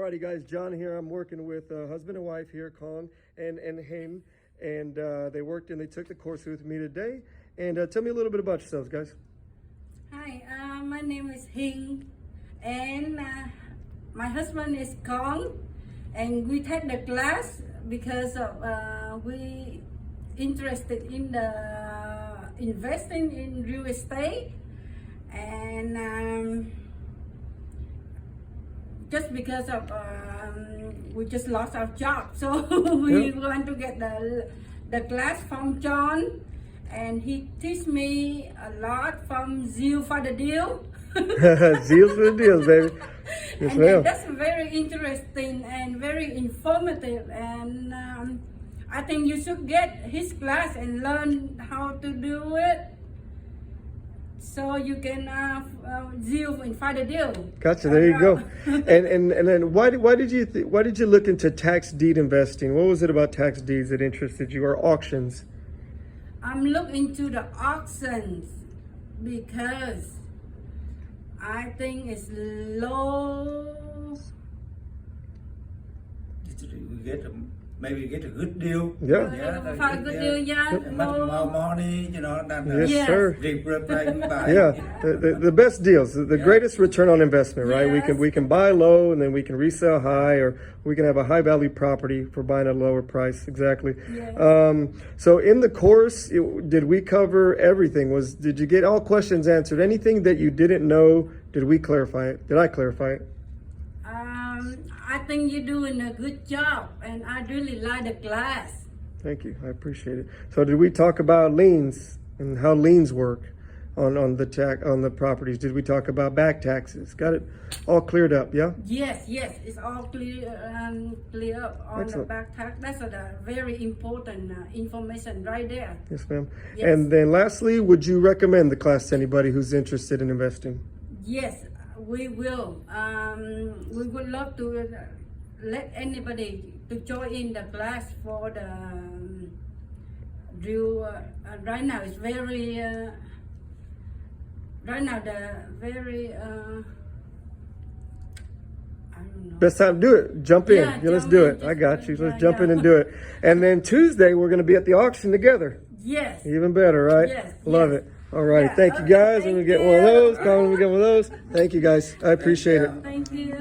Alrighty, guys, John here. I'm working with husband and wife here, Kong and Haim, and they worked and they took the course with me today. And tell me a little bit about yourselves, guys. Hi, my name is Hing, and my husband is Kong, and we take the class because of we interested in the investing in real estate, and just because of we just lost our job, so we want to get the class from John. And he teach me a lot from zeal for the deal. Zeal for the deals, baby. Yes, and ma'am. that's very interesting and very informative. And I think you should get his class and learn how to do it, so you can zeal for the deal. Gotcha. There you go. And then why did you look into tax deed investing? What was it about tax deeds that interested you, or auctions? I'm looking into the auctions because I think it's low. Maybe you get a good deal. Yeah. For a good deal, yeah. Much more money, than Yes, sir. Yeah. The best deals, the greatest return on investment, right? Yes. We can buy low and then we can resell high, or we can have a high value property for buying at a lower price. Exactly. Yes. So in the course, did we cover everything? Did you get all questions answered? Anything that you didn't know, did we clarify it? Did I clarify it? I think you're doing a good job, and I really like the class. Thank you. I appreciate it. So did we talk about liens and how liens work on the properties? Did we talk about back taxes? Got it all cleared up, yeah? Yes, it's all clear up on Excellent. the back tax. That's a very important information right there. Yes, ma'am. Yes. And then lastly, would you recommend the class to anybody who's interested in investing? Yes, we will. We would love to let anybody to join in the class for the drill. Right now, it's very. Right now, the very. I don't know. Best time to do it. Jump in. Yeah, Let's jump do in. it. I got you. Let's Yeah, jump in yeah. and do it. And then Tuesday, we're going to be at the auction together. Yes. Even better, right? Yes, Love yes. it. All right. Yeah, Thank you, okay, guys. thank I'm going to get one of you. those. Colin, we get one of those. Thank you, guys. I appreciate it. Thank you.